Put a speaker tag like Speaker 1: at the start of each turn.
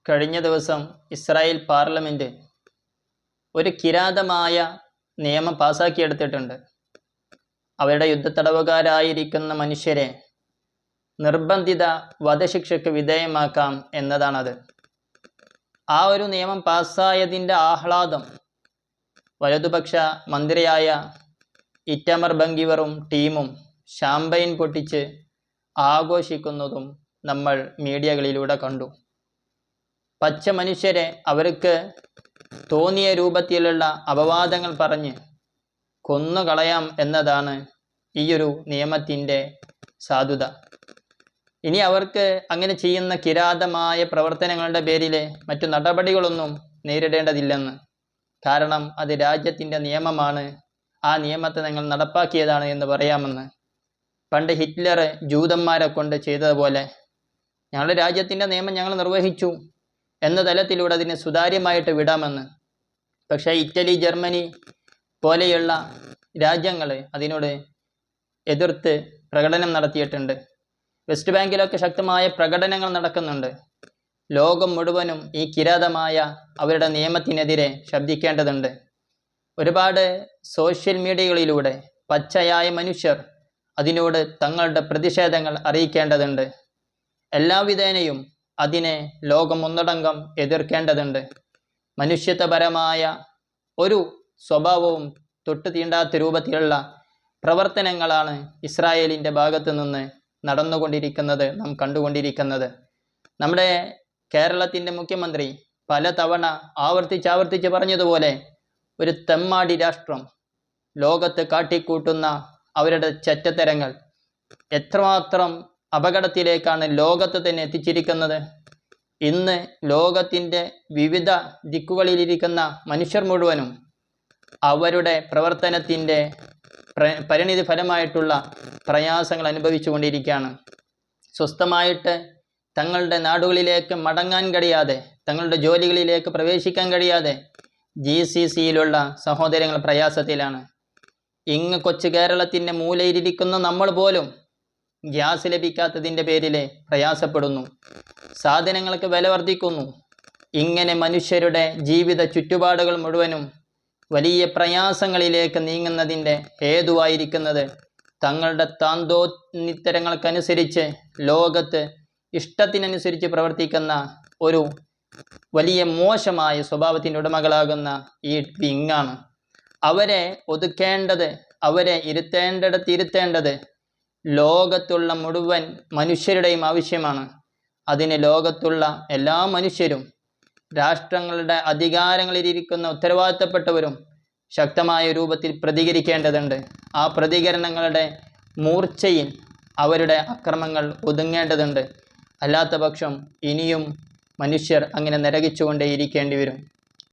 Speaker 1: കഴിഞ്ഞ ദിവസം Israel parliament ഒരു കിരാതമായ നിയമം പാസാക്കിയെടുത്തിട്ടുണ്ട്. അവരുടെ യുദ്ധത്തടവുകാരായിരിക്കുന്ന മനുഷ്യരെ നിർബന്ധിത വധശിക്ഷയ്ക്ക് വിധേയമാക്കാം എന്നതാണത്. ആ ഒരു നിയമം പാസ്സായതിൻ്റെ ആഹ്ലാദം വലതുപക്ഷ മന്ത്രിയായ ഇറ്റമർ ബംഗിവറും ടീമും ഷാമ്പയിൻ പൊട്ടിച്ച് ആഘോഷിക്കുന്നതും നമ്മൾ മീഡിയകളിലൂടെ കണ്ടു. പച്ച മനുഷ്യരെ അവർക്ക് തോന്നിയ രൂപത്തിലുള്ള അപവാദങ്ങൾ പറഞ്ഞ് കൊന്നുകളയാം എന്നതാണ് ഈയൊരു നിയമത്തിൻ്റെ സാധുത. ഇനി അവർക്ക് അങ്ങനെ ചെയ്യുന്ന കിരാതമായ പ്രവർത്തനങ്ങളുടെ പേരിൽ മറ്റു നടപടികളൊന്നും നേരിടേണ്ടതില്ലെന്ന്. കാരണം അത് രാജ്യത്തിൻ്റെ നിയമമാണ്, ആ നിയമത്തെ ഞങ്ങൾ നടപ്പാക്കിയതാണ് എന്ന് പറയാമെന്ന്. പണ്ട് ഹിറ്റ്ലർ ജൂതന്മാരെ കൊണ്ട് ചെയ്തതുപോലെ ഞങ്ങളുടെ രാജ്യത്തിൻ്റെ നിയമം ഞങ്ങൾ നിർവഹിച്ചു എന്ന തലത്തിലൂടെ അതിനെ സുതാര്യമായിട്ട് വിടാമെന്ന്. പക്ഷേ ഇറ്റലി, ജർമ്മനി പോലെയുള്ള രാജ്യങ്ങൾ അതിനോട് എതിർത്ത് പ്രകടനം നടത്തിയിട്ടുണ്ട്. വെസ്റ്റ് ബാങ്കിലൊക്കെ ശക്തമായ പ്രകടനങ്ങൾ നടക്കുന്നുണ്ട്. ലോകം മുഴുവനും ഈ കിരാതമായ അവരുടെ നിയമത്തിനെതിരെ ശബ്ദിക്കേണ്ടതുണ്ട്. ഒരുപാട് സോഷ്യൽ മീഡിയകളിലൂടെ പച്ചയായ മനുഷ്യർ അതിനോട് തങ്ങളുടെ പ്രതിഷേധങ്ങൾ അറിയിക്കേണ്ടതുണ്ട്. എല്ലാവിധേനയും അതിനെ ലോകം ഒന്നടങ്കം എതിർക്കേണ്ടതുണ്ട്. മനുഷ്യത്വപരമായ ഒരു സ്വഭാവവും തൊട്ടു തീണ്ടാത്ത രൂപത്തിലുള്ള പ്രവർത്തനങ്ങളാണ് ഇസ്രായേലിൻ്റെ ഭാഗത്തു നിന്ന് നടന്നുകൊണ്ടിരിക്കുന്നത്, നാം കണ്ടുകൊണ്ടിരിക്കുന്നത്. നമ്മുടെ കേരളത്തിൻ്റെ മുഖ്യമന്ത്രി പലതവണ ആവർത്തിച്ച് പറഞ്ഞതുപോലെ ഒരു തെമ്മാടി രാഷ്ട്രം ലോകത്ത് കാട്ടിക്കൂട്ടുന്ന അവരുടെ ചെറ്റത്തരങ്ങൾ എത്രമാത്രം അപകടത്തിലേക്കാണ് ലോകത്ത് തന്നെ എത്തിച്ചിരിക്കുന്നത്. ഇന്ന് ലോകത്തിൻ്റെ വിവിധ ദിക്കുകളിലിരിക്കുന്ന മനുഷ്യർ മുഴുവനും അവരുടെ പ്രവർത്തനത്തിൻ്റെ പരിണിതി ഫലമായിട്ടുള്ള പ്രയാസങ്ങൾ അനുഭവിച്ചു കൊണ്ടിരിക്കുകയാണ്. സ്വസ്ഥമായിട്ട് തങ്ങളുടെ നാടുകളിലേക്ക് മടങ്ങാൻ കഴിയാതെ, തങ്ങളുടെ ജോലികളിലേക്ക് പ്രവേശിക്കാൻ കഴിയാതെ GCCയിലുള്ള സഹോദരങ്ങൾ പ്രയാസത്തിലാണ്. ഇങ്ങ് കൊച്ചു കേരളത്തിൻ്റെ മൂലയിലിരിക്കുന്ന നമ്മൾ പോലും ഗ്യാസ് ലഭിക്കാത്തതിൻ്റെ പേരിൽ പ്രയാസപ്പെടുന്നു. സാധനങ്ങൾക്ക് വില വർദ്ധിക്കുന്നു. ഇങ്ങനെ മനുഷ്യരുടെ ജീവിത ചുറ്റുപാടുകൾ മുഴുവനും വലിയ പ്രയാസങ്ങളിലേക്ക് നീങ്ങുന്നതിൻ്റെ ഹേതുവായിരിക്കുന്നത് തങ്ങളുടെ താന്തോന്നിത്തരങ്ങൾക്കനുസരിച്ച് ലോകത്ത് ഇഷ്ടത്തിനനുസരിച്ച് പ്രവർത്തിക്കുന്ന ഒരു വലിയ മോശമായ സ്വഭാവത്തിൻ്റെ ഉടമകളാകുന്ന ഈ വിങ്ങാണ്. അവരെ ഒതുക്കേണ്ടത്, അവരെ ഇരുത്തേണ്ടത് ലോകത്തുള്ള മുഴുവൻ മനുഷ്യരുടെയും ആവശ്യമാണ്. അതിന് ലോകത്തുള്ള എല്ലാ മനുഷ്യരും, രാഷ്ട്രങ്ങളുടെ അധികാരങ്ങളിലിരിക്കുന്ന ഉത്തരവാദിത്തപ്പെട്ടവരും ശക്തമായ രൂപത്തിൽ പ്രതികരിക്കേണ്ടതുണ്ട്. ആ പ്രതികരണങ്ങളുടെ മൂർച്ചയിൽ അവരുടെ അക്രമങ്ങൾ ഒതുങ്ങേണ്ടതുണ്ട്. അല്ലാത്ത പക്ഷം ഇനിയും മനുഷ്യർ അങ്ങനെ നരകിച്ചുകൊണ്ടേയിരിക്കേണ്ടി വരും.